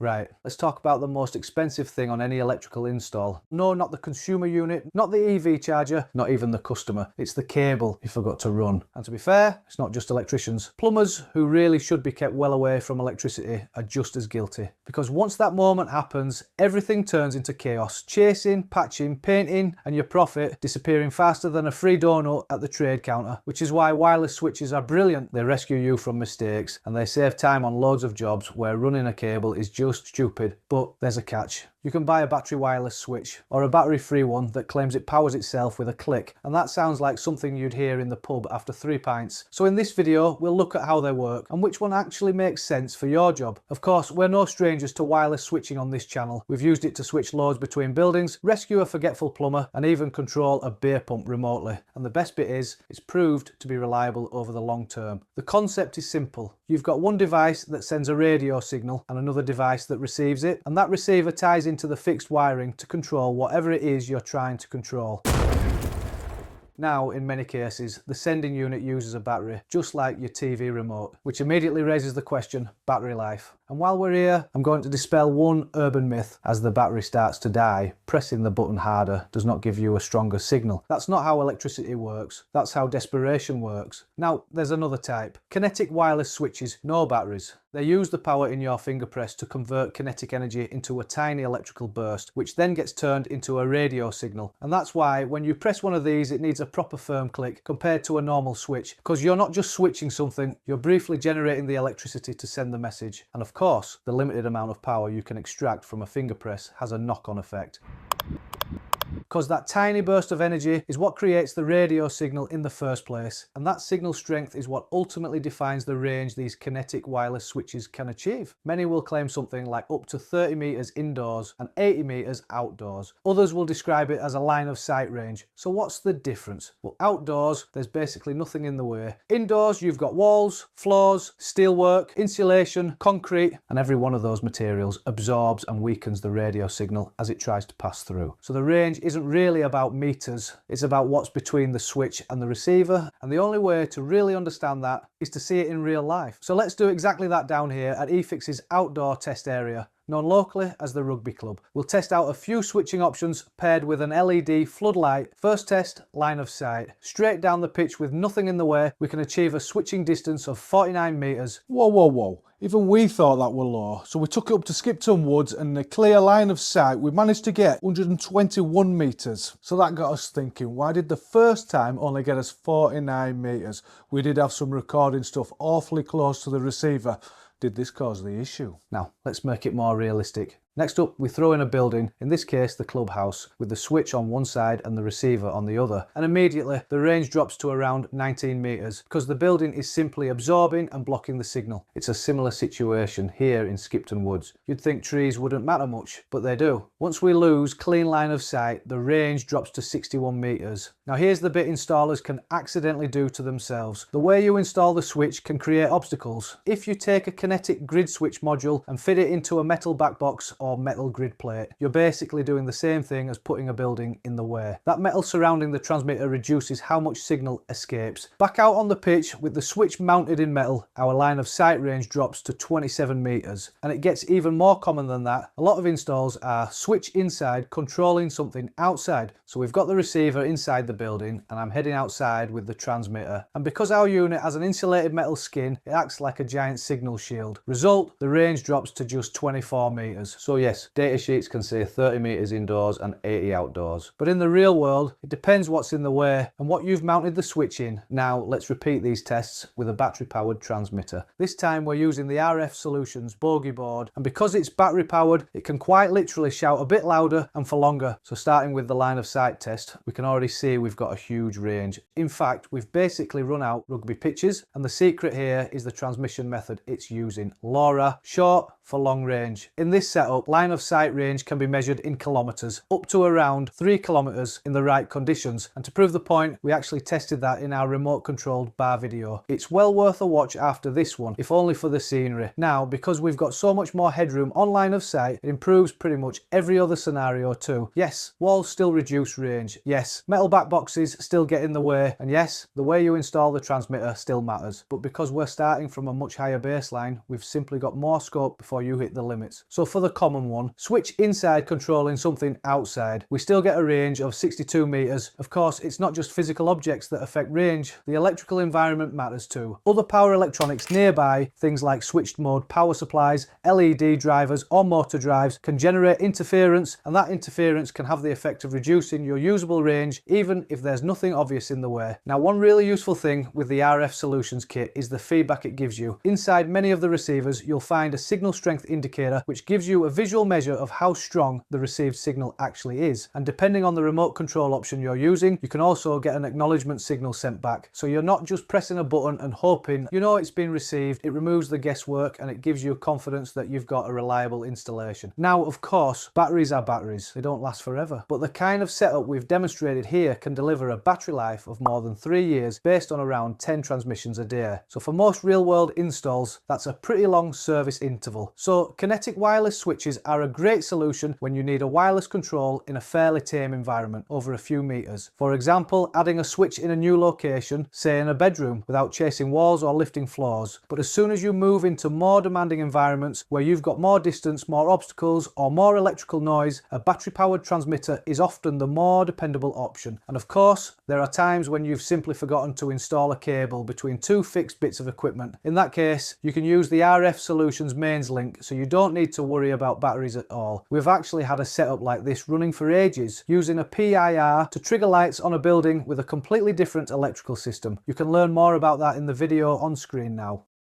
Right, let's talk about the most expensive thing on any electrical install. No, not the consumer unit, not the EV charger, not even the customer. It's the cable you forgot to run. And to be fair, it's not just electricians. Plumbers, who really should be kept well away from electricity, are just as guilty. Because once that moment happens, everything turns into chaos. Chasing, patching, painting, and your profit disappearing faster than a free donut at the trade counter. Which is why wireless switches are brilliant. They rescue you from mistakes, and they save time on loads of jobs where running a cable is just stupid. But there's a catch. You can buy a battery wireless switch, or a battery-free one that claims it powers itself with a click, and that sounds like something you'd hear in the pub after 3 pints. So in this video, we'll look at how they work, and which one actually makes sense for your job. Of course, we're no strangers to wireless switching on this channel. We've used it to switch loads between buildings, rescue a forgetful plumber, and even control a beer pump remotely. And the best bit is, it's proved to be reliable over the long term. The concept is simple. You've got one device that sends a radio signal and another device that receives it, and that receiver ties into the fixed wiring to control whatever it is you're trying to control. Now, in many cases, the sending unit uses a battery, just like your TV remote, which immediately raises the question, battery life. And while we're here, I'm going to dispel one urban myth. As the battery starts to die, pressing the button harder does not give you a stronger signal. That's not how electricity works. That's how desperation works. Now, there's another type. Kinetic wireless switches, no batteries. They use the power in your finger press to convert kinetic energy into a tiny electrical burst, which then gets turned into a radio signal. And that's why when you press one of these, it needs a proper firm click compared to a normal switch, because you're not just switching something, you're briefly generating the electricity to send the message. And of course, the limited amount of power you can extract from a finger press has a knock-on effect. Because that tiny burst of energy is what creates the radio signal in the first place, and that signal strength is what ultimately defines the range these kinetic wireless switches can achieve. Many will claim something like up to 30 meters indoors and 80 meters outdoors. Others will describe it as a line of sight range. So what's the difference? Well, outdoors, there's basically nothing in the way. Indoors, you've got walls, floors, steelwork, insulation, concrete, and every one of those materials absorbs and weakens the radio signal as it tries to pass through. So the range isn't really about meters, it's about what's between the switch and the receiver, and the only way to really understand that is to see it in real life. So let's do exactly that down here at eFix's outdoor test area, known locally as the Rugby Club. We'll test out a few switching options paired with an LED floodlight. First test, line of sight. Straight down the pitch with nothing in the way, we can achieve a switching distance of 49 meters. Whoa, whoa, whoa. Even we thought that were low, so we took it up to Skipton Woods, and in a clear line of sight we managed to get 121 metres. So that got us thinking, why did the first time only get us 49 metres? We did have some recording stuff awfully close to the receiver. Did this cause the issue? Now, let's make it more realistic. Next up, we throw in a building, in this case the clubhouse, with the switch on one side and the receiver on the other. And immediately, the range drops to around 19 meters because the building is simply absorbing and blocking the signal. It's a similar situation here in Skipton Woods. You'd think trees wouldn't matter much, but they do. Once we lose clean line of sight, the range drops to 61 meters. Now here's the bit installers can accidentally do to themselves. The way you install the switch can create obstacles. If you take a kinetic grid switch module and fit it into a metal back box or metal grid plate, you're basically doing the same thing as putting a building in the way. That metal surrounding the transmitter reduces how much signal escapes. Back out on the pitch with the switch mounted in metal, our line of sight range drops to 27 meters, and it gets even more common than that. A lot of installs are switch inside controlling something outside. So we've got the receiver inside the building and I'm heading outside with the transmitter, and because our unit has an insulated metal skin, it acts like a giant signal shield. Result, the range drops to just 24 meters. So yes, data sheets can say 30 meters indoors and 80 outdoors. But in the real world, it depends what's in the way and what you've mounted the switch in. Now let's repeat these tests with a battery powered transmitter. This time we're using the RF Solutions bogey board, and because it's battery powered, it can quite literally shout a bit louder and for longer. So starting with the line of sight test, we can already see we've got a huge range. In fact, we've basically run out rugby pitches, and the secret here is the transmission method it's using. LoRa, short for long range. In this setup, scope, line of sight range can be measured in kilometres, up to around 3 kilometres in the right conditions. And to prove the point, we actually tested that in our remote controlled bar video. It's well worth a watch after this one, if only for the scenery. Now, because we've got so much more headroom on line of sight, it improves pretty much every other scenario too. Yes, walls still reduce range. Yes, metal back boxes still get in the way. And yes, the way you install the transmitter still matters. But because we're starting from a much higher baseline, we've simply got more scope before you hit the limits. So for the common one, switch inside controlling something outside. We still get a range of 62 meters. Of course, it's not just physical objects that affect range. The electrical environment matters too. Other power electronics nearby, things like switched mode power supplies, LED drivers or motor drives, can generate interference, and that interference can have the effect of reducing your usable range even if there's nothing obvious in the way. Now, one really useful thing with the RF Solutions kit is the feedback it gives you. Inside many of the receivers, you'll find a signal strength indicator which gives you a visual measure of how strong the received signal actually is. And depending on the remote control option you're using, you can also get an acknowledgement signal sent back. So you're not just pressing a button and hoping you know it's been received. It removes the guesswork and it gives you confidence that you've got a reliable installation. Now, of course, batteries are batteries. They don't last forever. But the kind of setup we've demonstrated here can deliver a battery life of more than 3 years based on around 10 transmissions a day. So for most real-world installs, that's a pretty long service interval. So kinetic wireless switches are a great solution when you need a wireless control in a fairly tame environment over a few meters. For example, adding a switch in a new location, say in a bedroom, without chasing walls or lifting floors. But as soon as you move into more demanding environments where you've got more distance, more obstacles or more electrical noise, a battery-powered transmitter is often the more dependable option. And of course, there are times when you've simply forgotten to install a cable between two fixed bits of equipment. In that case, you can use the RF Solutions mains link, so you don't need to worry about batteries at all. We've actually had a setup like this running for ages, using a PIR to trigger lights on a building with a completely different electrical system. You can learn more about that in the video on screen now.